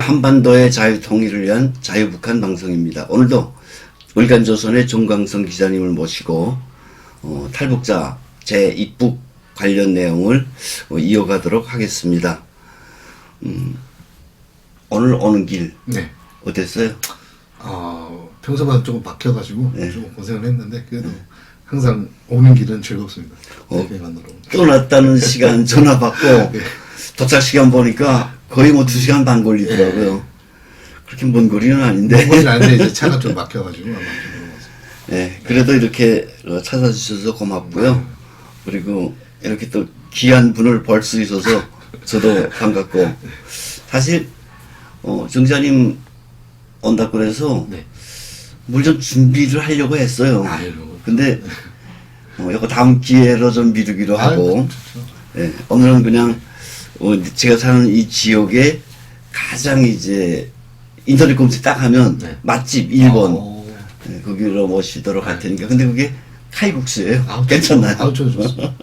한반도의 자유통일을 위한 자유북한 방송입니다. 오늘도 울간조선의 종강성 기자님을 모시고 탈북자 재입북 관련 내용을 이어가도록 하겠습니다. 오늘 오는 길 네. 어땠어요? 평소보다 조금 막혀가지고 네. 좀 고생을 했는데 그래도 항상 오는 길은 즐겁습니다. 네, 만나러 오는 길. 떠났다는 시간 전화 받고 네. 도착 시간 보니까 거의 2시간 반 걸리더라고요. 그렇게 먼 거리는 아닌데. 먼 아닌데 이제 차가 좀 막혀가지고 아마 좀 그런 것 같아요. 네, 그래도 이렇게 찾아주셔서 고맙고요. 그리고 이렇게 또 귀한 분을 볼 수 있어서 저도 반갑고. 사실 정 기자님 온다고 그래서 네. 뭘 좀 준비를 하려고 했어요. 아유. 근데 이거 다음 기회로 좀 미루기로 하고. 네, 오늘은 그냥 제가 사는 이 지역에 가장 이제 인터넷 검색 딱 하면 네. 맛집 1번 네, 거기로 모시도록 할 테니까. 근데 그게 칼국수예요. 괜찮나요? 좋습니다.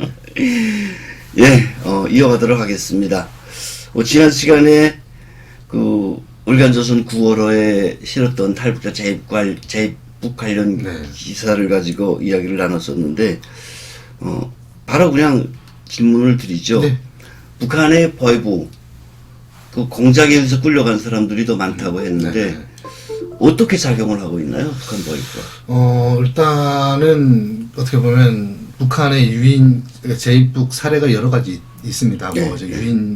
예, 이어가도록 하겠습니다. 지난 시간에 울간조선 9월호에 실었던 탈북자 재입북 관련 네. 기사를 가지고 이야기를 나눴었는데 바로 그냥 질문을 드리죠. 네. 북한의 보위부 그 공작에 의해서 끌려간 사람들이 더 많다고 했는데 네. 어떻게 작용을 하고 있나요? 북한 보위부가? 일단은 어떻게 보면 북한의 유인 재입북 사례가 여러 가지 있습니다. 네, 뭐 이제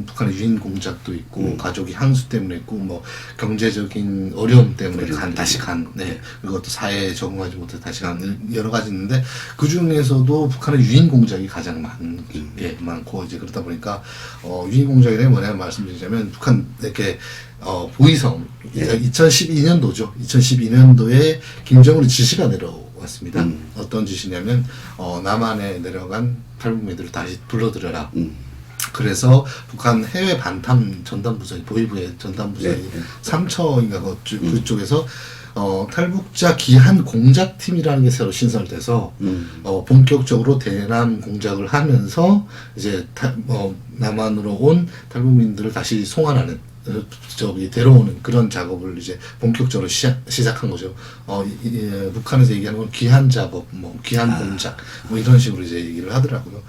북한의 유인 공작도 있고 가족이 항수 때문에 있고 뭐 경제적인 어려움 때문에 다시 간, 네. 그리고 또 사회에 적응하지 못해 다시 간 여러 가지 있는데 그 중에서도 북한의 유인 공작이 가장 많고 이제 그러다 보니까 유인 공작이란 뭐냐면 말씀드리자면 북한 이렇게 보이성 2012년도죠. 2012년도에 김정은의 지시가 내려왔습니다. 어떤 지시냐면 남한에 내려간 탈북민들을 다시 불러들여라. 그래서 북한 해외 반탐 전담부서의 보위부의 전담부서의 삼처인가 그쪽에서 탈북자 기한 공작팀이라는 게 새로 신설돼서 본격적으로 대남 공작을 하면서 이제 남한으로 온 탈북민들을 다시 송환하는 데려오는 그런 작업을 이제 본격적으로 시작한 거죠. 북한에서 얘기하는 건 귀한 작업, 귀한 공작, 이런 식으로 이제 얘기를 하더라고요.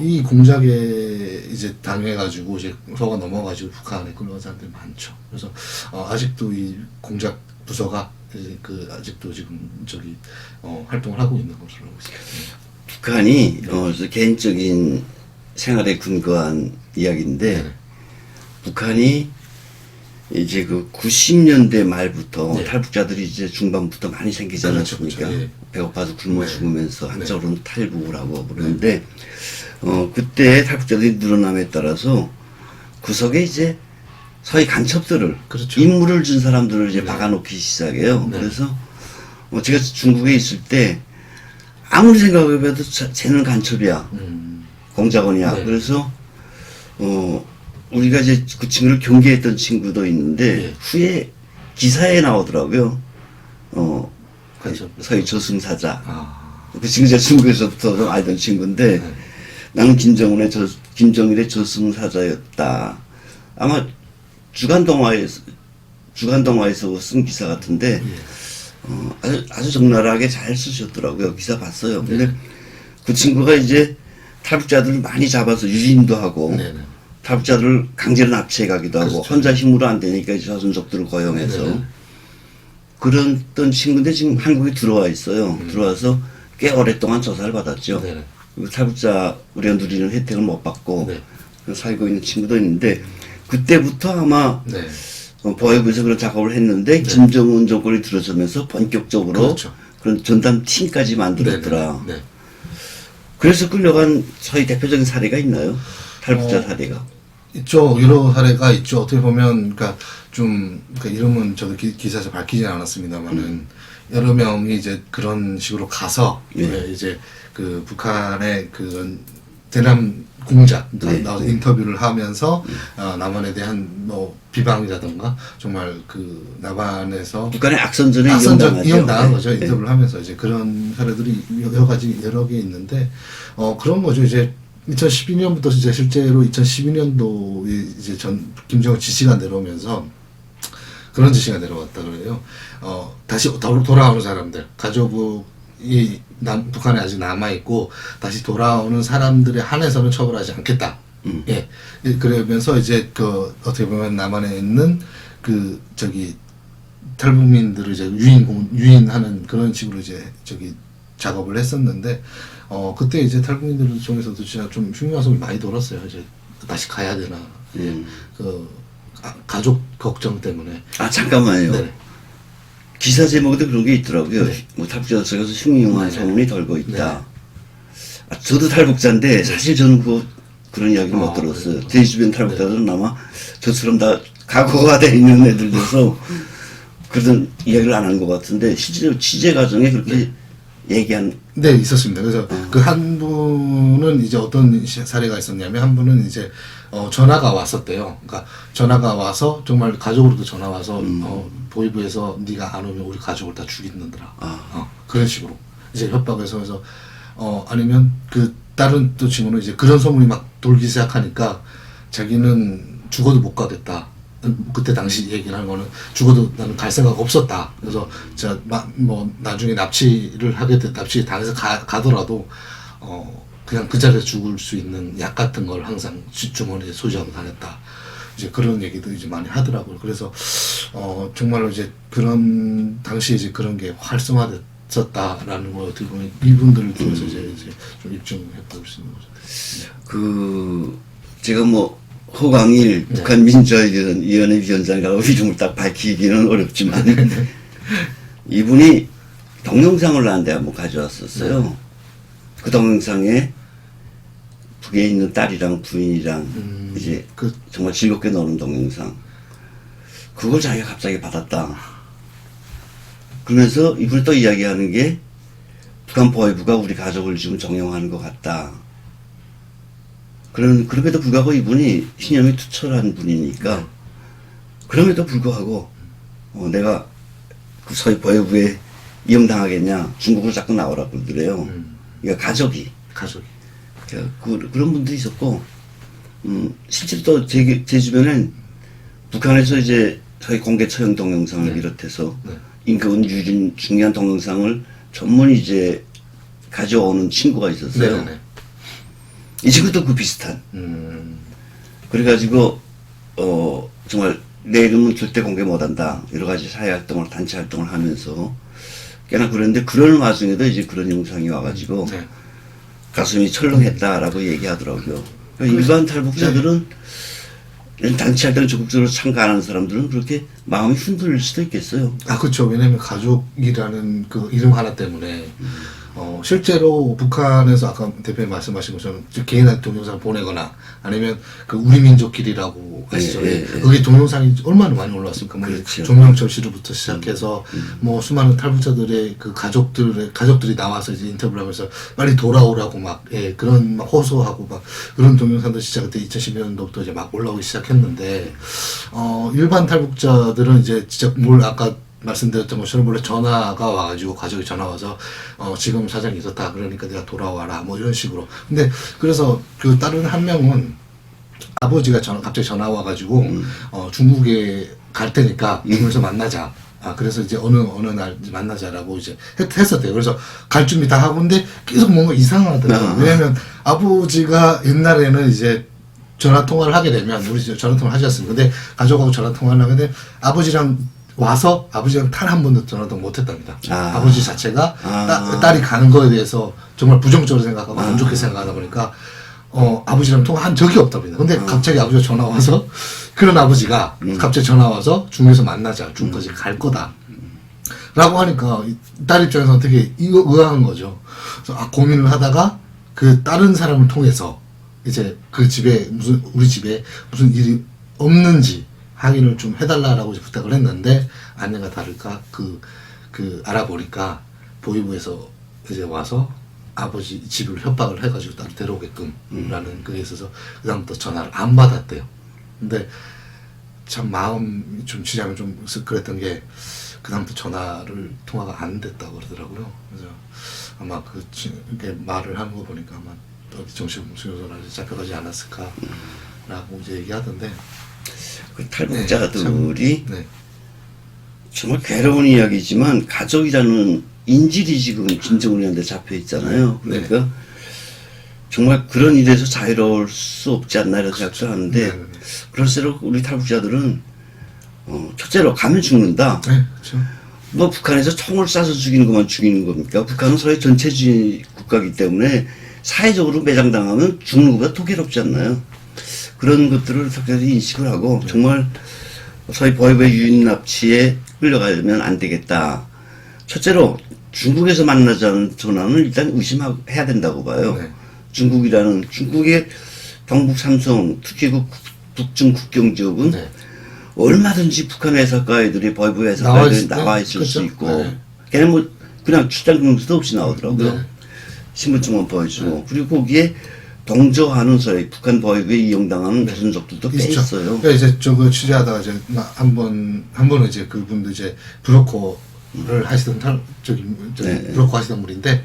이 공작에 이제 당해가지고 이제 서가 넘어가지고 북한에 끌려간 사람들이 많죠. 그래서 아직도 이 공작 부서가 이제 아직도 지금 활동을 하고 있는 것으로 알고 있습니다. 북한이 개인적인 생활에 근거한 이야기인데. 북한이 이제 90년대 말부터 탈북자들이 이제 중반부터 많이 생기지 않았습니까? 그렇죠. 예. 배고파서 굶어 죽으면서 한쪽으로는 탈북을 하고 그러는데 그때 탈북자들이 늘어남에 따라서 구석에 이제 소위 간첩들을 임무를 준 사람들을 이제 박아놓기 시작해요. 그래서 제가 중국에 있을 때 아무리 생각해봐도 쟤는 간첩이야, 공작원이야. 그래서 우리가 이제 그 친구를 경계했던 친구도 있는데 후에 기사에 나오더라고요. 서희 저승사자. 그 친구 제 중국에서부터 좀 알던 친구인데 나는 김정일의 저승사자였다. 아마 주간동화에서 쓴 기사 같은데 아주 적나라하게 잘 쓰셨더라고요. 기사 봤어요. 근데 그 친구가 이제 탈북자들을 많이 잡아서 유인도 하고 탈북자들을 강제로 납치해 가기도 하고 혼자 힘으로 안 되니까 조선족들을 고용해서 그런 친구인데 지금 한국에 들어와 있어요. 들어와서 꽤 오랫동안 조사를 받았죠. 그리고 탈북자 우리가 누리는 혜택을 못 받고 살고 있는 친구도 있는데 그때부터 아마 보위부에서 그런 작업을 했는데 김정은 정권이 들어서면서 본격적으로 그런 전담 팀까지 만들었더라. 그래서 끌려간 소위 대표적인 사례가 있나요? 탈북자 사례가 있죠. 여러 사례가 있죠. 어떻게 보면 이름은 저도 기사에서 밝히진 않았습니다만은 여러 명이 이제 그런 식으로 가서 이제 북한의 대남 공작 나와서 인터뷰를 하면서 남한에 대한 비방이라든가 정말 남한에서 북한의 악선전에 이용당한 거죠. 인터뷰를 하면서 이제 그런 사례들이 여러 개 있는데 그런 거죠. 이제 2012년부터 이제 실제로 2012년도에 이제 김정은 지시가 내려오면서 그런 지시가 내려왔다 그래요. 다시 돌아오는 사람들, 가족이 북한에 아직 남아있고, 다시 돌아오는 사람들에 한해서는 처벌하지 않겠다. 예. 그러면서 이제 어떻게 보면 남한에 있는 탈북민들을 이제 유인하는 그런 식으로 이제 작업을 했었는데, 그때 이제 탈북민들 중에서도 진짜 좀 흉흉한 소리 많이 돌았어요. 이제 다시 가야 되나. 예. 가족 걱정 때문에. 아, 잠깐만요. 네. 기사 제목에도 그런 게 있더라고요. 네. 뭐 탈북자 속에서 흉흉한 네. 소문이 돌고 있다. 네. 아, 저도 탈북자인데 사실 저는 그런 이야기 못 들었어요. 그래요? 제 주변 탈북자들은 아마 저처럼 다 각오가 돼 있는 애들이어서 그런 이야기를 안 한 것 같은데 실제로 취재 과정에 그렇게 얘기한. 네, 있었습니다. 그래서 그 한 분은 이제 어떤 사례가 있었냐면, 한 분은 이제 전화가 왔었대요. 그러니까 전화가 와서 정말 가족으로도 전화 와서 보위부에서 네가 안 오면 우리 가족을 다 죽이는더라. 그런 식으로 이제 협박해서 해서 아니면 그 다른 또 친구는 이제 그런 소문이 막 돌기 시작하니까 자기는 죽어도 못 가겠다. 그때 당시 얘기를 한 거는 죽어도 나는 갈 생각 없었다. 그래서 제가 뭐 나중에 납치 당해서 가더라도 그냥 그 자리에서 죽을 수 있는 약 같은 걸 항상 주머니에 소지하고 다녔다. 이제 그런 얘기도 이제 많이 하더라고요. 그래서 정말로 이제 그런 당시 이제 그런 게 활성화됐었다라는 걸 어떻게 보면 이분들을 통해서 이제 좀 입증해 볼 수 있는 거죠. 제가 뭐 호강일 북한 민주화위원회 위원장이라고 이름을 딱 밝히기는 어렵지만 이분이 동영상을 나한테 한번 가져왔었어요. 그 동영상에 북에 있는 딸이랑 부인이랑 이제 정말 즐겁게 노는 동영상. 그걸 자기가 갑자기 받았다. 그러면서 이분이 또 이야기하는 게 북한 보위부가 우리 가족을 지금 정용하는 것 같다. 그럼에도 불구하고 이분이 신념이 투철한 분이니까 그럼에도 불구하고 내가 그 소위 보위부에 이용당하겠냐 중국으로 자꾸 나오라고 그러더래요. 그러니까 가족이 그런 분도 있었고 실제로 또 제 주변엔 북한에서 이제 저희 공개 처형 동영상을 비롯해서 임금은 유진 중요한 동영상을 전문 이제 가져오는 친구가 있었어요. 네네. 이 친구도 그 비슷한. 그래가지고 정말 내 이름은 절대 공개 못한다. 여러 가지 사회 활동을 단체 활동을 하면서 꽤나 그랬는데 그런 와중에도 이제 그런 영상이 와가지고 가슴이 철렁했다라고 얘기하더라고요. 그러니까 일반 탈북자들은 이런 단체 활동 적극적으로 참가하는 사람들은 그렇게 마음이 흔들릴 수도 있겠어요. 그렇죠. 왜냐면 가족이라는 그 이름 하나 때문에 실제로 북한에서 아까 대표님 말씀하신 것처럼 개인한테 동영상을 보내거나 아니면 그 우리 민족끼리라고 하시죠. 그게 동영상이 얼마나 많이 올라왔습니까? 뭐 그렇죠. 조명철 씨로부터 시작해서 뭐 수많은 탈북자들의 그 가족들이 나와서 이제 인터뷰를 하면서 빨리 돌아오라고 막 그런 막 호소하고 막 그런 동영상들 진짜 그때 2010년도부터 이제 막 올라오기 시작했는데 일반 탈북자들은 이제 진짜 뭘 아까 말씀드렸던 것처럼 원래 전화가 와가지고 가족이 전화 와서 지금 사정이 이렇다 그러니까 내가 돌아와라 뭐 이런 식으로. 근데 그래서 그 다른 한 명은 아버지가 갑자기 전화 와가지고 중국에 갈 테니까 중국에서 만나자. 그래서 이제 어느 날 만나자라고 이제 했었대요. 그래서 갈 준비 다 하고 근데 계속 뭔가 이상하더라고요. 왜냐면 아버지가 옛날에는 이제 전화 통화를 하게 되면 우리 전화 통화를 하셨습니다. 근데 가족하고 전화 통화를 하는데 아버지랑 와서 아버지랑 단 한 번도 전화도 못 했답니다. 아버지 자체가 딸이 가는 거에 대해서 정말 부정적으로 생각하고 안 좋게 생각하다 보니까 아버지랑 통화한 적이 없답니다. 근데 갑자기 아버지가 전화 와서 그런 아버지가 갑자기 전화 와서 중국에서 만나자. 중국까지 갈 거다. 라고 하니까 딸 입장에서 되게 의아한 거죠. 그래서 고민을 하다가 그 다른 사람을 통해서 이제 그 집에 우리 집에 무슨 일이 없는지 확인을 좀 해달라라고 부탁을 했는데 아내가 다를까 알아보니까 보위부에서 이제 와서 아버지 집을 협박을 해가지고 딸을 데려오게끔 라는 그게 있어서 그다음부터 전화를 안 받았대요. 근데 참 마음이 좀 지장이 좀 그랬던 게 그다음부터 통화가 안 됐다고 그러더라고요. 그래서 아마 이렇게 말을 하는 거 보니까 아마 어디 정신수요소나 잡혀가지 않았을까라고 이제 얘기하던데. 그 탈북자들이 정말 괴로운 이야기지만 가족이라는 인질이 지금 김정은한테 잡혀 있잖아요. 그러니까 정말 그런 일에서 자유로울 수 없지 않나 이런 생각도 하는데 그럴수록 우리 탈북자들은 첫째로 가면 죽는다. 네, 그렇죠. 뭐 북한에서 총을 쏴서 죽이는 것만 죽이는 겁니까? 북한은 서해 전체주의 국가이기 때문에 사회적으로 매장당하면 죽는 것보다 더 괴롭지 않나요? 그런 것들을 특별히 인식을 하고 정말 서해 보위부의 유인 납치에 끌려가려면 안 되겠다. 첫째로 중국에서 만나자는 전화는 일단 의심해야 된다고 봐요. 네. 중국의 경북 삼성 특히 그 북중 국경 지역은 네. 얼마든지 북한 회사가애들이 보위부 회사가애들이 나와 있을 그렇죠. 수 있고 네. 걔는 뭐 그냥 출장 근무도 없이 나오더라고요. 네. 신분증만 보여주고 그리고 거기에 동조하는 서해 북한 보위부에 이용당하는 조선족들도 꽤 있죠. 있어요. 그러니까 이제 저거 취재하다가 이제 한 번은 이제 그분도 이제 브로커를 하시던 네. 브로커 하시던 분인데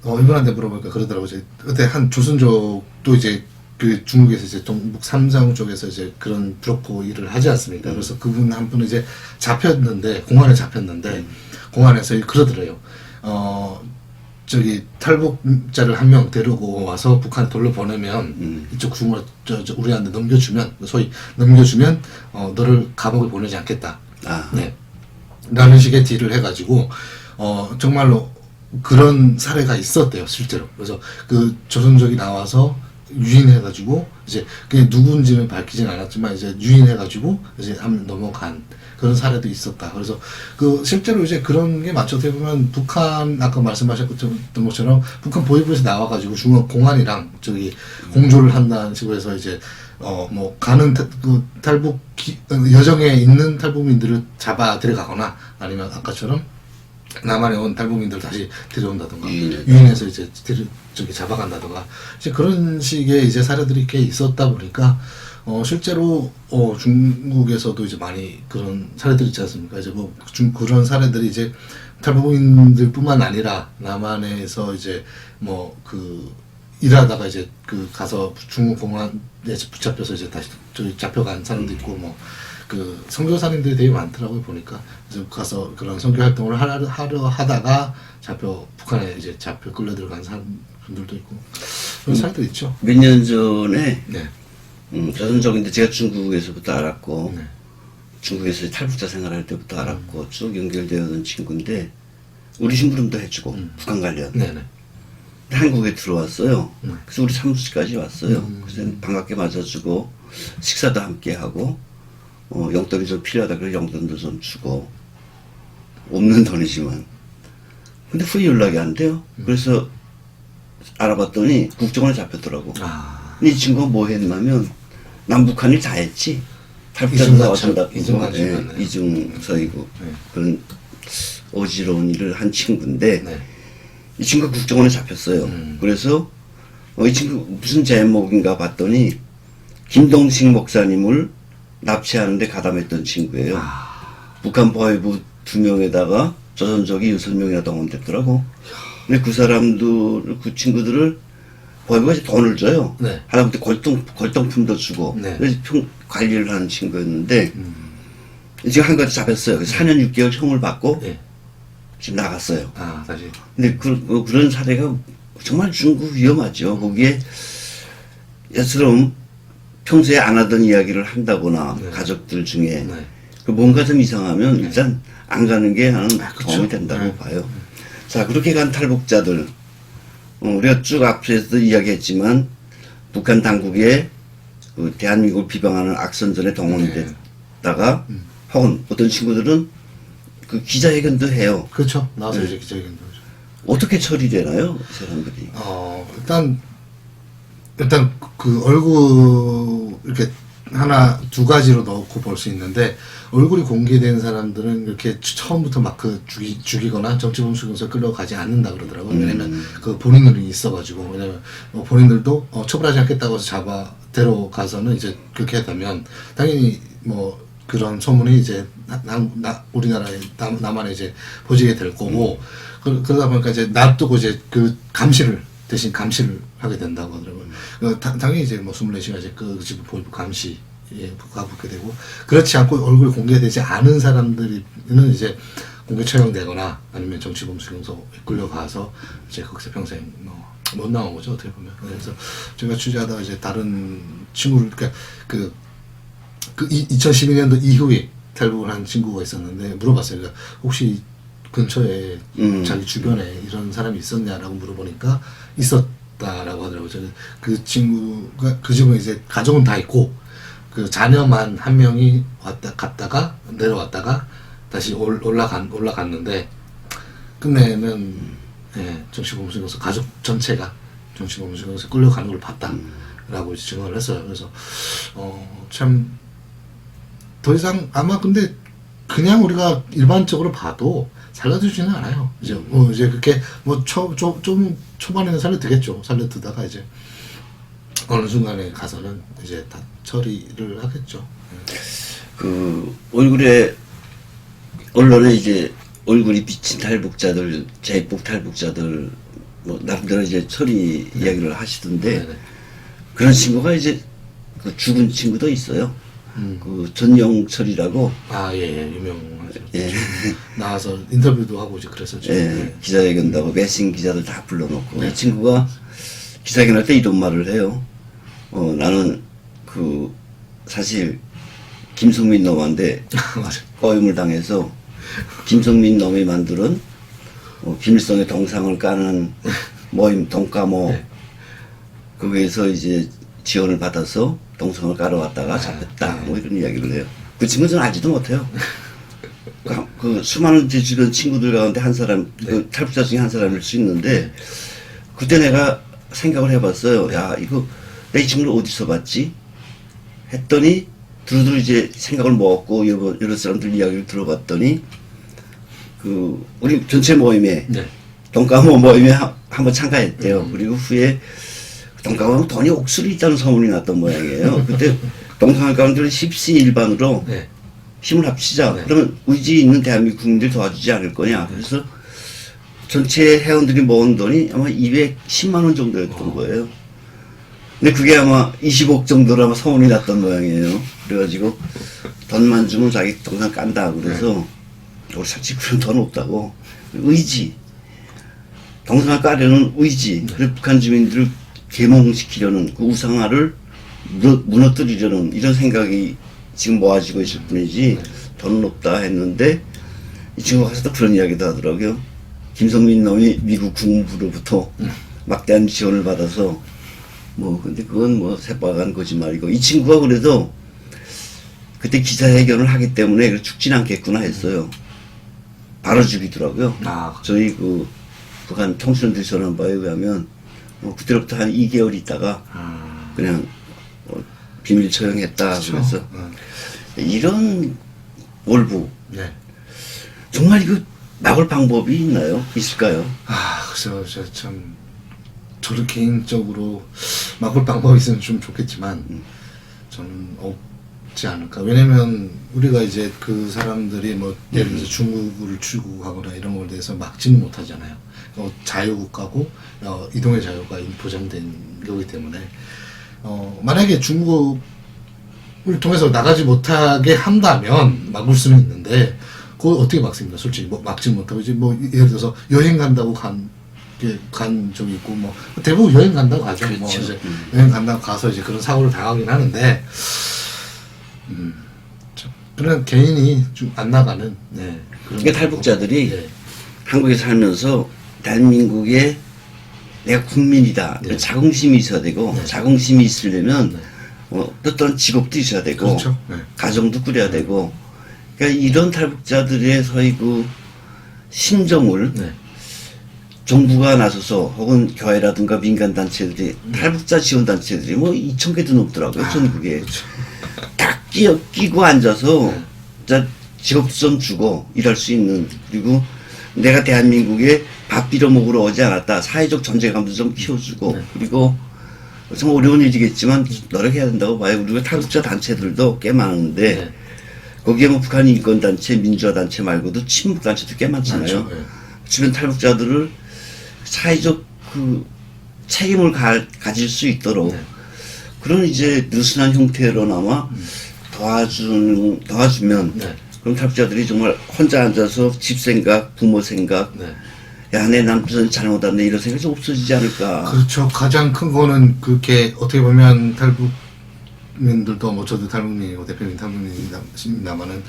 이분한테 물어보니까 그러더라고. 이제 그때 한 조선족도 이제 그 중국에서 이제 동북 삼성 쪽에서 이제 그런 브로커 일을 하지 않습니까? 그래서 그분 한 분은 이제 잡혔는데 공안에 잡혔는데 공안에서 그러더래요. 저기 탈북자를 한 명 데리고 와서 북한 돌려보내면 이쪽 중으로 우리한테 넘겨주면 소위 넘겨주면 너를 감옥에 보내지 않겠다. 아. 네. 라는 식의 딜을 해가지고 정말로 그런 사례가 있었대요 실제로. 그래서 그 조선족이 나와서 유인해가지고 이제 그게 누군지는 밝히진 않았지만 이제 유인해가지고 이제 한 넘어간 그런 사례도 있었다. 그래서 그 실제로 이제 그런 게 맞죠. 어떻게 보면 북한 아까 말씀하셨던 것처럼 북한 보위부에서 나와가지고 중국 공안이랑 저기 공조를 한다는 식으로 해서 이제 뭐 가는 그 탈북 여정에 있는 탈북민들을 잡아 데려가거나 아니면 아까처럼 남한에 온 탈북민들 다시 데려온다던가 유인해서 이제 저기 잡아간다던가 이제 그런 식의 이제 사례들이 꽤 있었다 보니까 실제로 중국에서도 이제 많이 그런 사례들이 있지 않습니까? 이제 뭐 그런 사례들이 이제 탈북민들뿐만 아니라 남한에서 이제 뭐 그 일하다가 이제 그 가서 중국 공안에 붙잡혀서 이제 다시 저기 잡혀간 사람도 있고 뭐 그 선교사님들이 되게 많더라고요 보니까. 그래서 가서 그런 선교 활동을 하려 하다가 북한에 이제 잡혀 끌려 들어간 분들도 있고 그런 사례도 있죠. 몇 년 전에 네. 조선족인데 제가 중국에서부터 알았고 네. 중국에서 탈북자 생활할 때부터 알았고 쭉 연결되어 온 친구인데 우리 심부름도 해주고 북한 관련 네네. 한국에 들어왔어요. 그래서 우리 사무실까지 왔어요. 그래서 반갑게 맞아주고 식사도 함께 하고 용돈이 좀 필요하다 그래 용돈도 좀 주고 없는 돈이지만 근데 후에 연락이 안 돼요. 그래서 알아봤더니 국정원에 잡혔더라고. 이 친구가 뭐 했냐면 남북한이 다 했지. 탈북자도 와준다. 이중서이고 그런 어지러운 일을 한 친구인데 네. 이 친구가 국정원에 잡혔어요. 그래서 이 친구 무슨 제목인가 봤더니 김동식 목사님을 납치하는데 가담했던 친구예요. 북한 보위부 2명에다가 조선족이 6명이나 동원됐더라고. 근데 그 사람들, 그 친구들을 보위부가 이제 돈을 줘요. 네. 하다못해 골동품도 주고. 네. 그래서 관리를 하는 친구였는데 지금 한 가지 잡혔어요. 그래서 4년 6개월 형을 받고 네. 지금 나갔어요. 다시. 근데 그런 사례가 정말 중국 위험하죠. 거기에 예스러움 평소에 안 하던 이야기를 한다거나 네. 가족들 중에 네. 뭔가 좀 이상하면 일단 안 가는 게 나는 그쵸. 도움이 된다고 네. 봐요. 자, 그렇게 간 탈북자들 우리가 쭉 앞에서도 이야기했지만 북한 당국에 그 대한민국을 비방하는 악선전에 동원됐다가 혹은 어떤 친구들은 그 기자회견도 해요. 그렇죠. 나와서 네. 이제 기자회견도 하죠. 어떻게 처리되나요, 이 사람들이? 일단 그 얼굴 이렇게 하나 두 가지로 넣고 볼 수 있는데 얼굴이 공개된 사람들은 이렇게 처음부터 막 그 죽이거나 정치범수에서 끌려가지 않는다 그러더라고요. 왜냐면 그 본인들이 있어가지고 왜냐면 본인들도 처벌하지 않겠다고 해서 잡아 데려가서는 이제 그렇게 되면 당연히 뭐 그런 소문이 이제 우리나라에 남한에 이제 퍼지게 될 거고 그러다 보니까 이제 놔두고 이제 그 대신 감시를 하게 된다고 하더라고요. 당연히 이제 뭐 24시간 이제 그 집 보위부 감시 가붙게 되고, 그렇지 않고 얼굴이 공개되지 않은 사람들은 이제 공개 처형되거나 아니면 정치범수용소에 끌려가서 이제 거기서 평생 못 나온 거죠, 어떻게 보면. 그래서 제가 취재하다가 이제 다른 친구를, 그러니까 그 2012년도 이후에 탈북을 한 친구가 있었는데 물어봤어요. 그러니까 혹시 근처에 자기 주변에 이런 사람이 있었냐라고 물어보니까 있었다라고 하더라고요. 저는 그 친구가 그 집은 이제 가족은 다 있고 그 자녀만 한 명이 갔다가 내려왔다가 다시 올라갔는데 끝내는 정치범수용소 가족 전체가 정치범수용소에 끌려가는 걸 봤다라고 증언을 했어요. 그래서 참 더 이상 아마 근데 그냥 우리가 일반적으로 봐도 살려두지는 않아요. 이제 이제 그렇게 좀 초반에는 살려두겠죠. 살려두다가 이제 어느 순간에 가서는 이제 다 처리를 하겠죠. 그 얼굴에 언론에 이제 얼굴이 비친 탈북자들, 재입국 탈북자들 뭐 나름대로 이제 처리 이야기를 하시던데 네네. 그런 친구가 이제 그 죽은 친구도 있어요. 그 전영철이라고 유명하죠. 예. 나와서 인터뷰도 하고 이제 그랬었죠. 예, 기자회견도 하고 매싱 기자들 다 불러놓고 네. 이 친구가 기자회견할 때 이런 말을 해요. 나는 그 사실 김성민 놈한테 맞아. 꺼임을 당해서 김성민 놈이 만드는 김일성의 동상을 까는 모임 동까모 네. 거기에서 이제 지원을 받아서 동상을 깔아 왔다가 잡혔다 뭐 이런 이야기를 해요. 그 친구는 저는 알지도 못해요. 그 수많은 제 주변 친구들 가운데 한 사람, 그 탈북자 중에 한 사람일 수 있는데 그때 내가 생각을 해봤어요. 야 이거 내 이 친구를 어디서 봤지? 했더니 두루두루 이제 생각을 먹었고 여러 사람들 이야기를 들어봤더니 그 우리 전체 모임에 네. 동까모 모임에 한번 참가했대요. 그리고 후에 동까모는 돈이 옥술이 있다는 소문이 났던 모양이에요. 그때 동상을 가운데 십시일반으로 네. 힘을 합치자. 네. 그러면 의지 있는 대한민국 국민들 도와주지 않을 거냐. 그래서 전체 회원들이 모은 돈이 아마 210만 원 정도였던 거예요. 근데 그게 아마 20억 정도로 아마 소문이 났던 모양이에요. 그래가지고 돈만 주면 자기 동상 깐다. 그래서 우리 솔직히 그런 돈 없다고. 의지. 동상을 까려는 의지. 그래서 북한 주민들을 계몽시키려는 그 우상화를 무너뜨리려는 이런 생각이 지금 모아지고 있을 뿐이지 돈은 없다 했는데 이 친구가 가서 또 그런 이야기도 하더라고요. 김성민 놈이 미국 국무부로부터 막대한 지원을 받아서 뭐 근데 그건 뭐 새빨간 거짓말이고 이 친구가 그래도 그때 기자회견을 하기 때문에 죽진 않겠구나 했어요. 바로 죽이더라고요. 저희 그 북한 통신원들이 전한 바에 의하면 뭐 그때로부터 한 2개월 있다가 그냥 비밀 처형했다. 그렇죠. 그래서 이런 올부 네. 정말 이거 막을 방법이 있나요? 있을까요? 그래서 저는 개인적으로 막을 방법이 있으면 좀 좋겠지만 저는 없지 않을까. 왜냐면 우리가 이제 그 사람들이 뭐 예를 들어서 중국을 출국하거나 이런 거에 대해서 막지는 못하잖아요. 자유국가고 이동의 자유가 보장된 거기 때문에 만약에 중국을 통해서 나가지 못하게 한다면 막을 수는 있는데 그걸 어떻게 막습니까? 솔직히 뭐 막지 못하고 이제 뭐 예를 들어서 여행 간다고 간 적이 있고 뭐 대부분 여행 간다고 가죠. 그렇죠. 뭐 이제 여행 간다고 가서 이제 그런 사고를 당하긴 하는데 그런 개인이 좀 안 나가는 그런 그러니까 탈북자들이 네. 한국에 살면서 대한민국의 내가 국민이다. 네. 자긍심이 있어야 되고 네. 자긍심이 있으려면 네. 어떤 직업도 있어야 되고 그렇죠. 네. 가정도 꾸려야 되고 그러니까 이런 탈북자들의 소위 그 심정을 네. 정부가 나서서 혹은 교회라든가 민간단체들이 탈북자 지원단체들이 뭐 2,000개도 넘더라고요. 전국에. 그렇죠. 다 끼고 앉아서 자 직업도 좀 주고 일할 수 있는 그리고 내가 대한민국에 밥 빌어 먹으러 오지 않았다. 사회적 존재감도 좀 키워주고 그리고 좀 어려운 일이겠지만 노력해야 된다고 봐요. 우리가 탈북자 단체들도 꽤 많은데 네. 거기에 뭐 북한 인권단체, 민주화단체 말고도 친북단체도 꽤 많잖아요. 많죠. 네. 주변 탈북자들을 사회적 그 책임을 가질 수 있도록 네. 그런 이제 느슨한 형태로나마 도와주면 네. 그럼 탈북자들이 정말 혼자 앉아서 집 생각, 부모 생각, 네. 야, 내 남편 잘못했네 이런 생각이 좀 없어지지 않을까. 그렇죠. 가장 큰 거는 그렇게 어떻게 보면 탈북민들도 뭐 저도 탈북민이고 대표님 탈북민입니다만은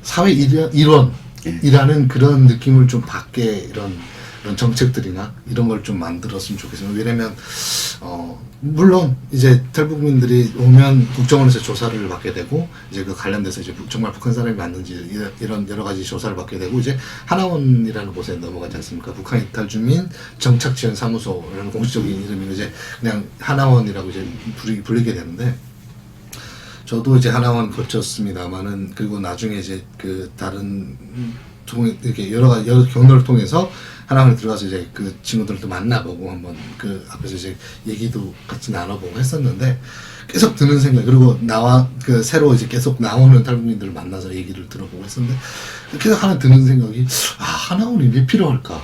사회 일원이라는 그런 느낌을 좀 받게 이런 정책들이나 이런 걸 좀 만들었으면 좋겠어요. 왜냐면 물론 이제 탈북민들이 오면 국정원에서 조사를 받게 되고 이제 그 관련돼서 이제 정말 북한 사람이 맞는지 이런 여러 가지 조사를 받게 되고 이제 하나원이라는 곳에 넘어가지 않습니까? 북한 이탈 주민 정착 지원 사무소라는 공식적인 이름이 이제 그냥 하나원이라고 이제 불리게 되는데 저도 이제 하나원 거쳤습니다만은 그리고 나중에 이제 그 다른 이렇게 여러 경로를 통해서 하나원에 들어가서 이제 그 친구들도 만나보고 한번 그 앞에서 이제 얘기도 같이 나눠보고 했었는데 계속 드는 생각 그리고 나와 그 새로 이제 계속 나오는 탈북민들을 만나서 얘기를 들어보고 했었는데 계속 하나 드는 생각이 아 하나원이 왜 필요할까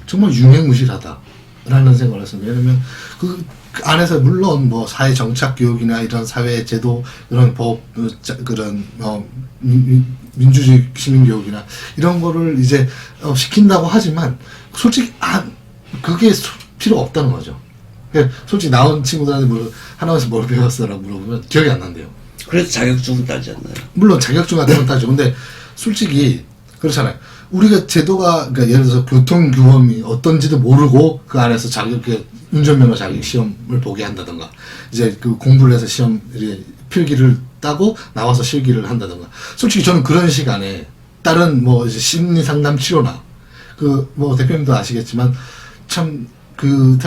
정말 유명무실하다라는 생각을 했습니다. 왜냐면 그 안에서 물론 뭐 사회 정착 교육이나 이런 사회 제도 그런 법 그런 민주주의 시민 교육이나 이런 거를 이제 시킨다고 하지만 솔직히 그게 필요 없다는 거죠. 솔직히 나온 친구들한테 하나에서 뭘 배웠어라고 물어보면 기억이 안 난대요. 그래서 자격증은 따지 않나요? 물론 자격증 같은 건 따죠. 근데 솔직히 그렇잖아요. 우리가 제도가 그러니까 예를 들어서 교통규범이 어떤지도 모르고 그 안에서 운전면허 자격 시험을 보게 한다던가 이제 그 공부를 해서 시험 필기를 따고 나와서 실기를 한다던가 솔직히 저는 그런 시간에 다른 뭐 이제 심리 상담 치료나 그 뭐 대표님도 아시겠지만 참 그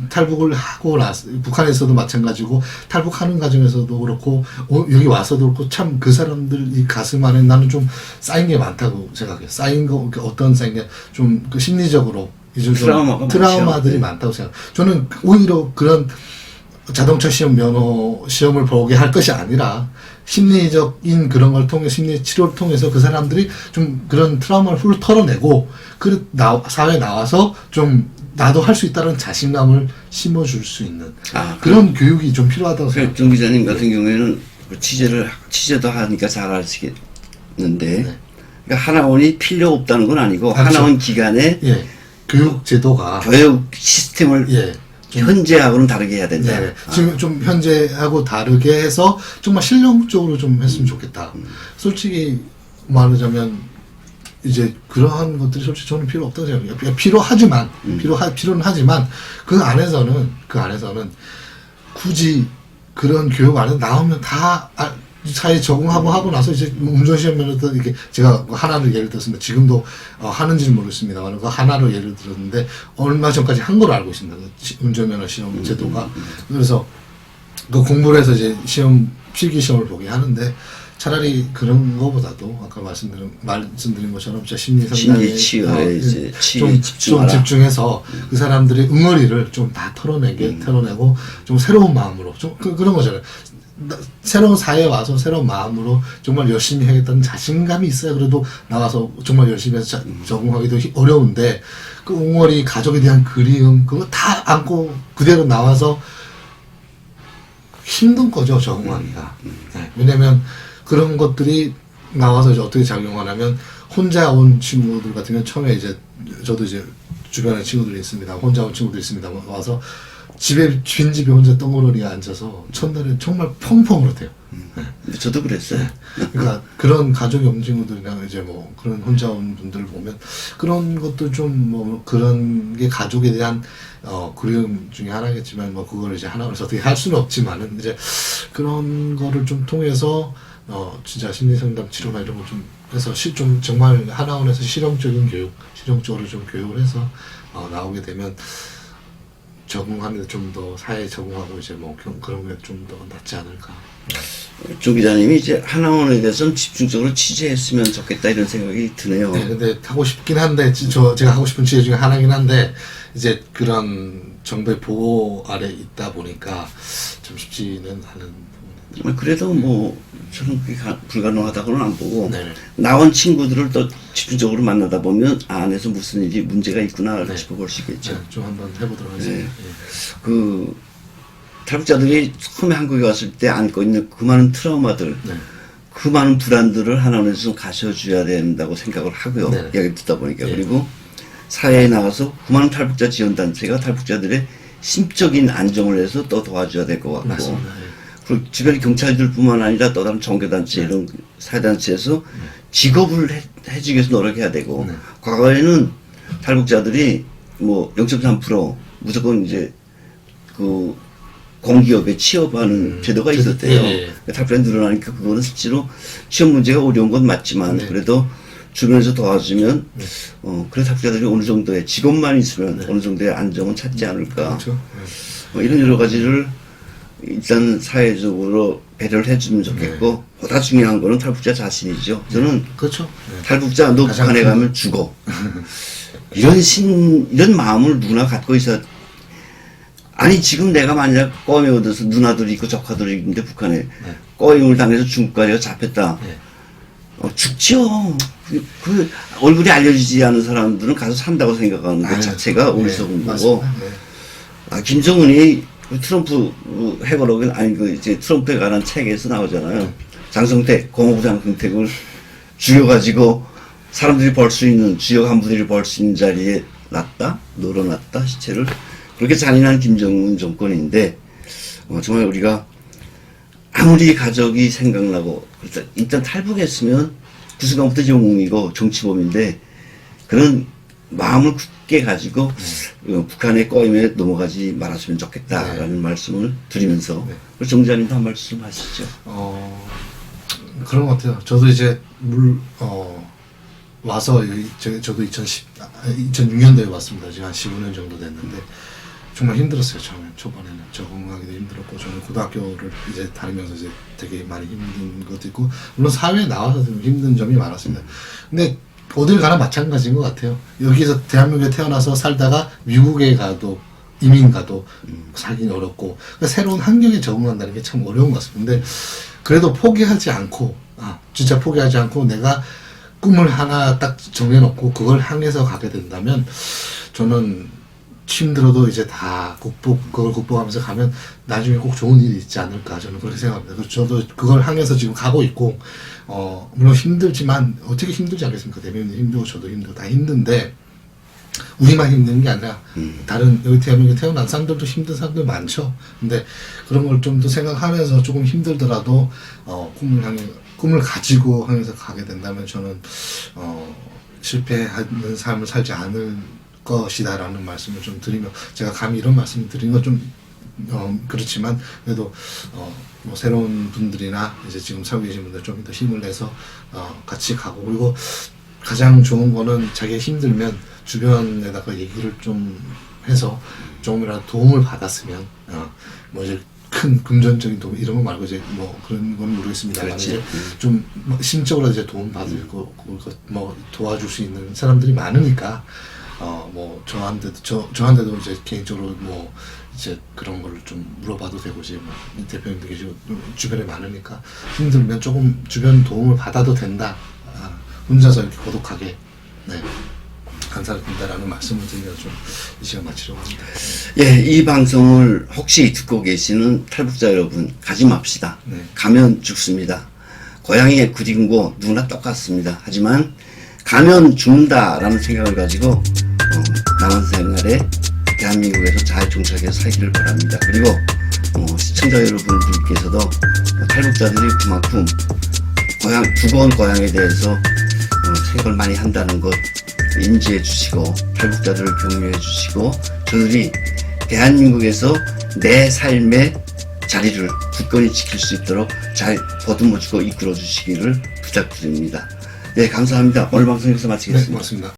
탈북을 하고 나서 북한에서도 마찬가지고 탈북하는 과정에서도 그렇고 여기 와서도 그렇고 참 그 사람들 이 가슴 안에 나는 좀 쌓인 게 많다고 생각해요. 쌓인 거 어떤 쌓인 게 좀 그 심리적으로 트라우마들이 많다고 생각. 저는 오히려 그런 자동차 시험 면허 시험을 보게 할 것이 아니라 심리적인 그런 걸 통해 심리 치료를 통해서 그 사람들이 좀 그런 트라우마를 훌 털어내고 사회에 나와서 좀 나도 할 수 있다는 자신감을 심어줄 수 있는 그런 교육이 좀 필요하다고 생각합니다. 정 기자님 같은 경우에는 취재도 하니까 잘 아시겠는데 네. 그러니까 하나원이 필요 없다는 건 아니고 그렇죠. 하나원 기간에 교육 제도가 교육 시스템을 현재하고는 다르게 해야 된다. 네. 지금 좀 현재하고 다르게 해서 정말 실용적으로 좀 했으면 좋겠다. 솔직히 말하자면 이제 그러한 것들이 솔직히 저는 필요 없다고 생각해요. 필요하지만 필요는 하지만 그 안에서는 굳이 그런 교육 안에 나오면 다 사회에 적응하고 하고 나서 이제 운전시험 면허도 이렇게 제가 하나를 예를 들었습니다. 지금도 하는지는 모르겠습니다만 그 하나로 예를 들었는데 얼마 전까지 한 걸로 알고 있습니다. 그 운전면허 시험 제도가. 그래서 그 공부를 해서 이제 필기 시험을 보게 하는데 차라리 그런 거보다도 아까 말씀드린 것처럼 심리 상담에 좀 집중해서 그 사람들의 응어리를 좀 다 털어내고 좀 새로운 마음으로 좀 그런 거잖아요. 새로운 사회에 와서 새로운 마음으로 정말 열심히 하겠다는 자신감이 있어야 그래도 나와서 정말 열심히 해서 적응하기도 어려운데 그 옹월이 가족에 대한 그리움 그거 다 안고 그대로 나와서 힘든 거죠 적응하기가. 네. 왜냐면 그런 것들이 나와서 이제 어떻게 작용하냐면 혼자 온 친구들 같은 경우는 처음에 이제 저도 이제 주변에 친구들이 있습니다. 혼자 온 친구들이 있습니다. 와서 빈집에 혼자 덩그러니에 앉아서 첫날에 정말 펑펑 그렇대요. 네. 저도 그랬어요. 그러니까 그런 가족이 없는 친구들이나 이제 뭐 그런 혼자 온 분들을 보면 그런 것도 좀 뭐 그런 게 가족에 대한 그리움 중에 하나겠지만 뭐 그걸 이제 하나로서 어떻게 할 수는 없지만은 이제 그런 거를 좀 통해서 진짜 심리상담 치료나 이런 거 좀 해서 좀 정말 하나원에서 실용적으로 좀 교육을 해서 나오게 되면 적응하는 좀 더 사회에 적응하고 이제 뭐 그런 게 좀 더 낫지 않을까. 조 기자님이 이제 하나원에 대해서는 집중적으로 취재했으면 좋겠다 이런 생각이 드네요. 네, 근데 하고 싶긴 한데 제가 하고 싶은 취재 중에 하나긴 한데 이제 그런 정부의 보호 아래 있다 보니까 좀 쉽지는 않은. 그래도 뭐 저는 그게 불가능하다고는 안 보고 네네. 나온 친구들을 또 집중적으로 만나다 보면 안에서 무슨 일이 문제가 있구나 싶어볼 수 있겠죠. 네, 좀 한번 해보도록 하겠습니다. 그 탈북자들이 처음에 한국에 왔을 때 안고 있는 그 많은 트라우마들, 네. 그 많은 불안들을 하나하나 좀 가셔줘야 된다고 생각을 하고요. 네. 이야기 듣다 보니까. 네. 그리고 사회에 나가서 그 많은 탈북자 지원단체가 탈북자들의 심적인 안정을 위해서 또 도와줘야 될 것 같고. 맞습니다. 네. 그리고 주변 경찰들뿐만 아니라 또 다른 종교단체 이런 사회단체에서 직업을 해주기 위해서 노력해야 되고. 네. 과거에는 탈북자들이 뭐 0.3% 무조건 이제 그 공기업에 취업하는 제도가 있었대요. 예. 탈북자가 늘어나니까 그거는 실제로 취업 문제가 어려운 건 맞지만 네. 그래도 주변에서 도와주면 네. 그래 탈북자들이 어느 정도의 직업만 있으면 네. 어느 정도의 안정은 찾지 않을까. 그렇죠. 네. 이런 여러 가지를 일단 사회적으로 배려를 해주면 좋겠고 보다 중요한 거는 탈북자 자신이죠. 저는 그렇죠. 네. 탈북자 너 가장 북한에 큰- 가면 죽어. 이런 마음을 누구나 갖고 있어. 아니 지금 내가 만약 꺼임에 얻어서 누나들이 있고 조카들이 있는데 북한에 네. 꺼임을 당해서 중국까지 잡혔다. 네. 죽지요. 그 얼굴이 알려지지 않은 사람들은 가서 산다고 생각하는 것 아유, 자체가 어리석은 거고. 맞습니다. 네. 김정은이 그 트럼프 해버럭은 아니 그 이제 트럼프에 관한 책에서 나오잖아요. 장성택 공화국 장성택을 죽여가지고 사람들이 벌 수 있는 주요 간부들이 벌 수 있는 자리에 늘어놨다 시체를. 그렇게 잔인한 김정은 정권인데 정말 우리가 아무리 가족이 생각나고 일단 탈북했으면 그 순간부터 영웅이고 정치범인데 그런 마음을 굳게 가지고 북한의 꺼임에 넘어가지 말았으면 좋겠다라는 말씀을 드리면서 네. 우리 정자님도 한 말씀 하시죠. 그런 것 같아요. 저도 이제 와서 저도 2006년도에 왔습니다. 지금 한 15년 정도 됐는데 정말 힘들었어요. 초반에는 적응하기도 힘들었고 저는 고등학교를 이제 다니면서 이제 되게 많이 힘든 것도 있고 물론 사회에 나와서 좀 힘든 점이 많았습니다. 근데 어딜 가나 마찬가지인 것 같아요. 여기서 대한민국에 태어나서 살다가 미국에 가도 이민 가도 살기는 어렵고 그러니까 새로운 환경에 적응한다는 게 참 어려운 것 같습니다. 근데 그래도 포기하지 않고 진짜 포기하지 않고 내가 꿈을 하나 딱 정해놓고 그걸 향해서 가게 된다면 저는 힘들어도 이제 다 그걸 극복하면서 가면 나중에 꼭 좋은 일이 있지 않을까 저는 그렇게 생각합니다. 그래서 저도 그걸 향해서 지금 가고 있고 물론 힘들지만 어떻게 힘들지 않겠습니까? 대변인 힘들고 저도 힘들고 다 힘든데 우리만 힘든 게 아니라 다른 여기 대한민국에 태어난 사람들도 힘든 사람들 많죠. 근데 그런 걸 좀 더 생각하면서 조금 힘들더라도 꿈을 가지고 하면서 가게 된다면 저는 실패하는 삶을 살지 않을 것이다라는 말씀을 좀 드리며 제가 감히 이런 말씀을 드리는 건 좀 그렇지만 그래도 뭐 새로운 분들이나 이제 지금 살고 계신 분들 좀 더 힘을 내서 같이 가고 그리고 가장 좋은 거는 자기가 힘들면 주변에다가 얘기를 좀 해서 조금이라도 도움을 받았으면 뭐 이제 큰 금전적인 도움 이런 거 말고 이제 뭐 그런 건 모르겠습니다만 이제 좀 심적으로 이제 도움 받을 거 뭐 도와줄 수 있는 사람들이 많으니까 뭐 저한테도 이제 개인적으로 뭐 이제 그런 걸 좀 물어봐도 되고 이제 뭐 대표님도 계시고 주변에 많으니까 힘들면 조금 주변 도움을 받아도 된다. 혼자서 이렇게 고독하게 안 살아도 된다라는 말씀을 드리면서 좀 이 시간 마치려고 합니다. 예, 이 방송을 혹시 듣고 계시는 탈북자 여러분 가지 맙시다. 네. 가면 죽습니다. 고향에 그리고 누구나 똑같습니다. 하지만 가면 죽는다라는 생각을 가지고 남은 생활에 대한민국에서 잘 정착해서 살기를 바랍니다. 그리고 시청자 여러분들께서도 탈북자들이 그만큼 두번 고향에 대해서 생각을 많이 한다는 것 인지해 주시고 탈북자들을 격려해 주시고 저들이 대한민국에서 내 삶의 자리를 굳건히 지킬 수 있도록 잘 보듬어주고 이끌어 주시기를 부탁드립니다. 네, 감사합니다. 오늘 방송 여기서 마치겠습니다. 네, 고맙습니다.